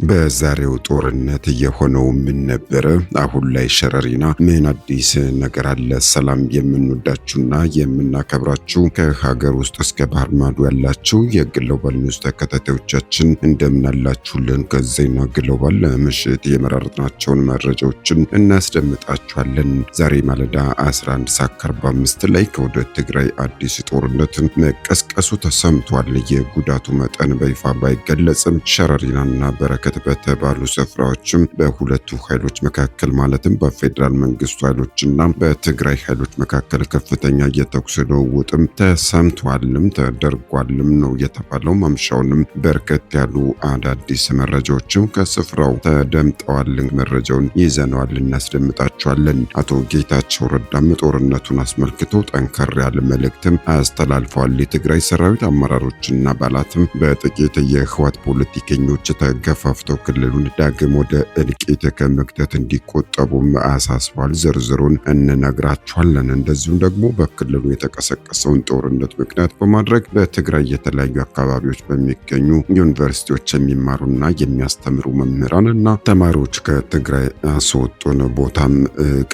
በዛሬው ጦርነት የሆነው ምን ነበረ? አሁን ላይ ሸረሪና ምን አዲስ ነገር አለ? ሰላም የምንወዳችሁና የምናከብራችሁ ከሀገር ውስጥ እስከ ባህር ማዶ ያላችሁ የግሎባል ኒውስ ተከታታዮቻችን እንደምን አላችሁልን? ከዜና ግሎባል ለምሽት የመራረጥናቸውን መረጃዎችን እናስደምጣችኋለን። ዛሬ ማለዳ 11:45 ላይ ከወደ ትግራይ አዲስ ጦርነት መቀስቀሱ ተሰምቷል። የጉዳቱ መጠን በይፋ ባይገለጽም ሸረሪናና በረከት በተባሉ ስፍራዎችም በሁለቱ ኃይሎች መካከል ማለትም በፌዴራል መንግስቱ ኃይሎችና በትግራይ ኃይሎች መካከል ከፍተኛ የተኩስ ልውውጥም ተሰምቷልም ተደርጓልም ነው የተባለው። ማምሻውንም በርከት ያሉ አዳዲስ መረጃዎችም ከስፍራው ተደምጠዋል። መረጃውን ይዘነዋል፣ እናስደምጣቸዋለን። አቶ ጌታቸው ረዳም ጦርነቱን አስመልክቶ ጠንከር ያለ መልእክትም አስተላልፈዋል። የትግራይ ሰራዊት አመራሮችና አባላትም በጥቂት የህወሓት ፖለቲከኞች ተገፋፍተው ክልሉን ዳግም ወደ እልቂት ከመክተት እንዲቆጠቡም አሳስቧል። ዝርዝሩን እንነግራችኋለን። እንደዚሁም ደግሞ በክልሉ የተቀሰቀሰውን ጦርነት ምክንያት በማድረግ በትግራይ የተለያዩ አካባቢዎች በሚገኙ ዩኒቨርሲቲዎች የሚማሩና የሚያስተምሩ መምህራን እና ተማሪዎች ከትግራይ አስወጡን፣ ቦታም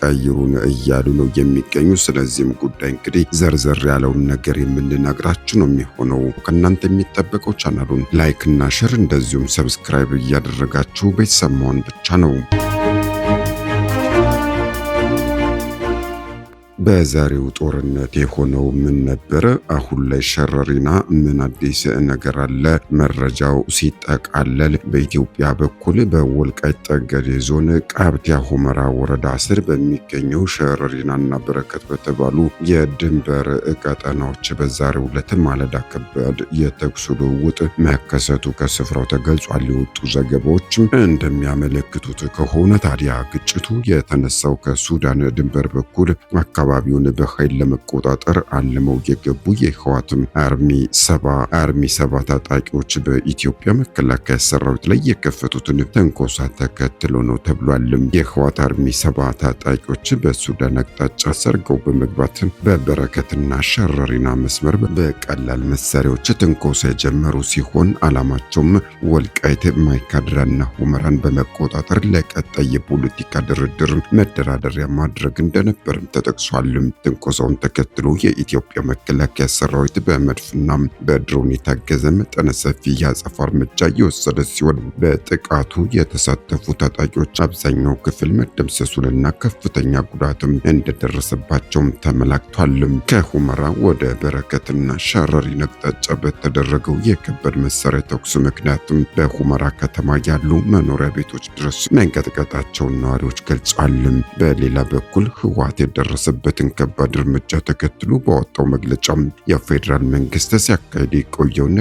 ቀይሩን እያሉ ነው የሚገኙ። ስለዚህም ጉዳይ እንግዲህ ዘርዘር ያለውን ነገር የምንነግራችሁ ነው የሚሆነው። ከእናንተ የሚጠበቀው ቻናሉን ላይክ እና ሼር እንደዚሁም ሰብስክራይብ እያደረጋችሁ ቤተሰብ መሆን ብቻ ነው። በዛሬው ጦርነት የሆነው ምን ነበረ? አሁን ላይ ሸረሪና ምን አዲስ ነገር አለ? መረጃው ሲጠቃለል በኢትዮጵያ በኩል በወልቃይት ጠገዴ ዞን ቃብቲያ ሁመራ ወረዳ ስር በሚገኘው ሸረሪናና በረከት በተባሉ የድንበር ቀጠናዎች በዛሬው ዕለት ማለዳ ከባድ የተኩስ ልውውጥ መከሰቱ ከስፍራው ተገልጿል። የወጡ ዘገባዎችም እንደሚያመለክቱት ከሆነ ታዲያ ግጭቱ የተነሳው ከሱዳን ድንበር በኩል አካባቢውን በኃይል ለመቆጣጠር አልመው የገቡ የህወሓትም አርሚ ሰባ ታጣቂዎች በኢትዮጵያ መከላከያ ሰራዊት ላይ የከፈቱትን ትንኮሳ ተከትሎ ነው ተብሏል። የህወሓት አርሚ ሰባ ታጣቂዎች በሱዳን አቅጣጫ ሰርገው በመግባት በበረከትና ሸረሪና መስመር በቀላል መሳሪያዎች ትንኮሳ የጀመሩ ሲሆን ዓላማቸውም ወልቃይት፣ ማይካድራና ሁመራን በመቆጣጠር ለቀጣይ የፖለቲካ ድርድር መደራደሪያ ማድረግ እንደነበርም ተጠቅሷል። ትንኮሳውን ተከትሎ የኢትዮጵያ መከላከያ ሰራዊት በመድፍና በድሮን የታገዘ መጠነ ሰፊ የአጸፋ እርምጃ እየወሰደ ሲሆን በጥቃቱ የተሳተፉ ታጣቂዎች አብዛኛው ክፍል መደምሰሱንና ከፍተኛ ጉዳትም እንደደረሰባቸውም ተመላክቷል። ከሁመራ ወደ በረከትና ሸረሪና አቅጣጫ በተደረገው የከባድ መሳሪያ ተኩስ ምክንያትም በሁመራ ከተማ ያሉ መኖሪያ ቤቶች ድረስ መንቀጥቀጣቸውን ነዋሪዎች ገልጸዋል። በሌላ በኩል ህወሓት የደረሰበት ከባድ እርምጃ ተከትሎ በወጣው መግለጫ የፌዴራል መንግስት ሲያካሄድ የቆየውን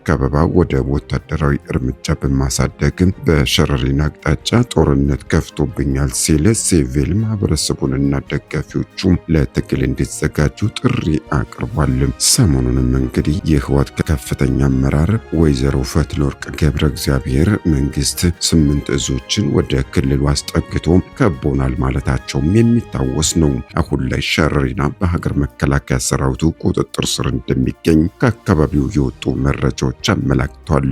ከበባ ወደ ወታደራዊ እርምጃ በማሳደግ በሸረሪና አቅጣጫ ጦርነት ከፍቶብኛል ሲል ሲቪል ማህበረሰቡንና ደጋፊዎቹ ለትግል እንዲዘጋጁ ጥሪ አቅርቧል። ሰሞኑንም እንግዲህ የህወሓት ከፍተኛ አመራር ወይዘሮ ፈትለወርቅ ገብረ እግዚአብሔር መንግስት 8 እዞችን ወደ ክልሉ አስጠግቶ ከቦናል ማለታቸውም የሚታወስ ነው። አሁን ላይ ሸረሪና በሀገር መከላከያ ሰራዊቱ ቁጥጥር ስር እንደሚገኝ ከአካባቢው የወጡ መረጃዎች አመላክተዋል።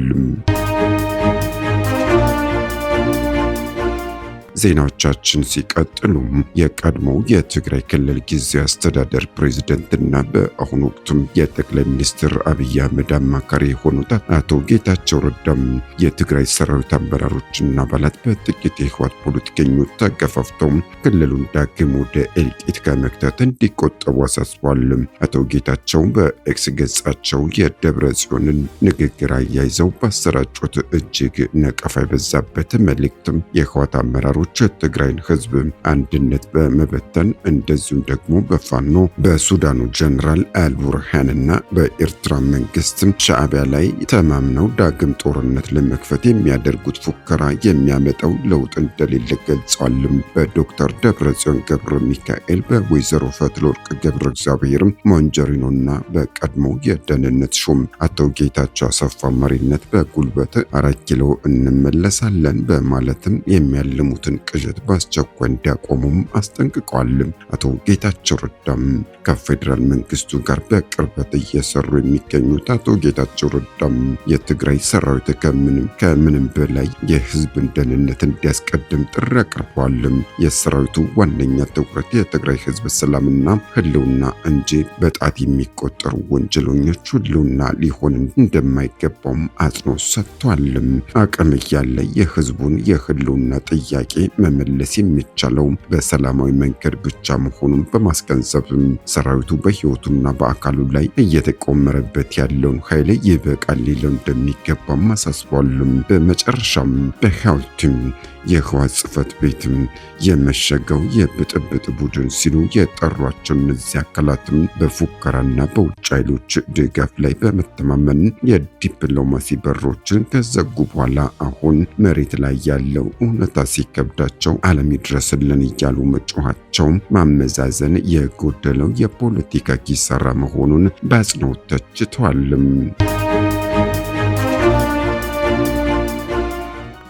ዜናዎቻችን ሲቀጥሉም የቀድሞው የትግራይ ክልል ጊዜያዊ አስተዳደር ፕሬዝዳንትና በአሁኑ ወቅትም የጠቅላይ ሚኒስትር አብይ አህመድ አማካሪ የሆኑት አቶ ጌታቸው ረዳም የትግራይ ሰራዊት አመራሮችና አባላት በጥቂት የህወሓት ፖለቲከኞች ተገፋፍተው ክልሉን ዳግም ወደ እልቂት ከመክተት እንዲቆጠቡ አሳስበዋል። አቶ ጌታቸው በኤክስ ገጻቸው የደብረ ጽዮንን ንግግር አያይዘው ባሰራጩት እጅግ ነቀፋ የበዛበት መልእክትም የህወሓት አመራሮች የትግራይን ህዝብ አንድነት በመበተን እንደዚሁም ደግሞ በፋኖ በሱዳኑ ጀነራል አልቡርሃንና በኤርትራ መንግስት ሻዕቢያ ላይ ተማምነው ዳግም ጦርነት ለመክፈት የሚያደርጉት ፉከራ የሚያመጣው ለውጥ እንደሌለ ገልጸዋል። በዶክተር ደብረጽዮን ገብረ ሚካኤል፣ በወይዘሮ ፈትለወርቅ ገብረ እግዚአብሔር ሞንጀሪኖና በቀድሞ የደህንነት ሹም አቶ ጌታቸው አሰፋ መሪነት በጉልበት 4 ኪሎ እንመለሳለን በማለትም የሚያልሙትን ቅዠት በአስቸኳይ እንዲያቆሙም አስጠንቅቀዋል። አቶ ጌታቸው ረዳም ከፌዴራል መንግስቱ ጋር በቅርበት እየሰሩ የሚገኙት አቶ ጌታቸው ረዳም የትግራይ ሰራዊት ከምንም በላይ የህዝብን ደህንነት እንዲያስቀድም ጥሪ አቅርበዋል። የሰራዊቱ ዋነኛ ትኩረት የትግራይ ህዝብ ሰላምና ህልውና እንጂ በጣት የሚቆጠሩ ወንጀለኞች ህልውና ሊሆን እንደማይገባውም አጽንኦት ሰጥቷል። አቅም እያለ የህዝቡን የህልውና ጥያቄ መመለስ የሚቻለው በሰላማዊ መንገድ ብቻ መሆኑን በማስገንዘብ ሰራዊቱ በህይወቱና በአካሉ ላይ እየተቆመረበት ያለውን ኃይል ይበቃል ሊለው እንደሚገባም አሳስቧል። በመጨረሻም በሐውልትም የህወሓት ጽሕፈት ቤትም የመሸገው የብጥብጥ ቡድን ሲሉ የጠሯቸው እነዚህ አካላትም በፉከራና በውጭ ኃይሎች ድጋፍ ላይ በመተማመን የዲፕሎማሲ በሮችን ከዘጉ በኋላ አሁን መሬት ላይ ያለው እውነታ ሲከብዳቸው ዓለም ይድረስልን እያሉ መጮኻቸው ማመዛዘን የጎደለው የፖለቲካ ኪሳራ መሆኑን በአጽንኦት ተችተዋል።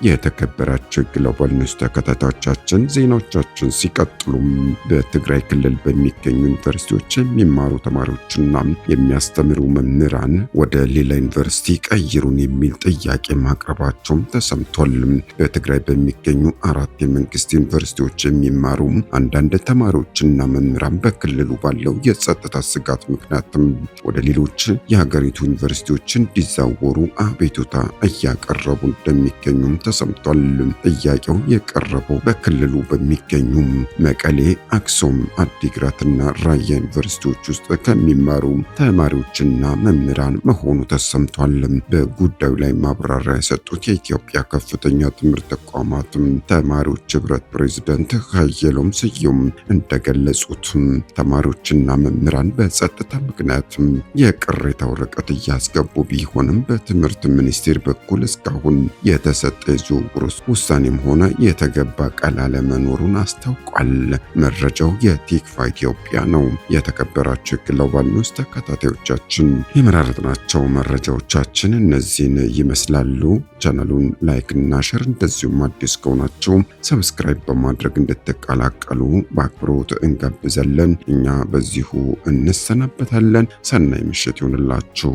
የተከበራቸው ግሎባል ኒውስ ተከታታዮቻችን ዜናዎቻችን ሲቀጥሉም በትግራይ ክልል በሚገኙ ዩኒቨርሲቲዎች የሚማሩ ተማሪዎችና የሚያስተምሩ መምህራን ወደ ሌላ ዩኒቨርሲቲ ቀይሩን የሚል ጥያቄ ማቅረባቸውም ተሰምቷል። በትግራይ በሚገኙ 4 የመንግስት ዩኒቨርሲቲዎች የሚማሩ አንዳንድ ተማሪዎችና መምህራን በክልሉ ባለው የጸጥታ ስጋት ምክንያትም ወደ ሌሎች የሀገሪቱ ዩኒቨርሲቲዎች እንዲዛወሩ አቤቱታ እያቀረቡ እንደሚገኙም ተሰምቷል። ጥያቄው የቀረበው በክልሉ በሚገኙ መቀሌ፣ አክሱም፣ አዲግራትና ራያ ዩኒቨርሲቲዎች ውስጥ ከሚማሩ ተማሪዎችና መምህራን መሆኑ ተሰምቷል። በጉዳዩ ላይ ማብራሪያ የሰጡት የኢትዮጵያ ከፍተኛ ትምህርት ተቋማት ተማሪዎች ህብረት ፕሬዝዳንት ኃይሎም ስዩም እንደገለጹት ተማሪዎችና መምህራን በጸጥታ ምክንያት የቅሬታ ወረቀት እያስገቡ ቢሆንም በትምህርት ሚኒስቴር በኩል እስካሁን የተሰጠ የዝውውር ውሳኔም ሆነ የተገባ ቃል አለመኖሩን አስታውቋል። መረጃው የቲክቫ ኢትዮጵያ ነው። የተከበራችሁ ግሎባል ኒውስ ተከታታዮቻችን የመራረጥናቸው መረጃዎቻችን እነዚህን ይመስላሉ። ቻናሉን ላይክ እና ሼር እንደዚሁም አዲስ ከሆናችሁ ሰብስክራይብ በማድረግ እንድትቀላቀሉ በአክብሮት እንጋብዛለን። እኛ በዚሁ እንሰናበታለን። ሰናይ ምሽት ይሁንላችሁ።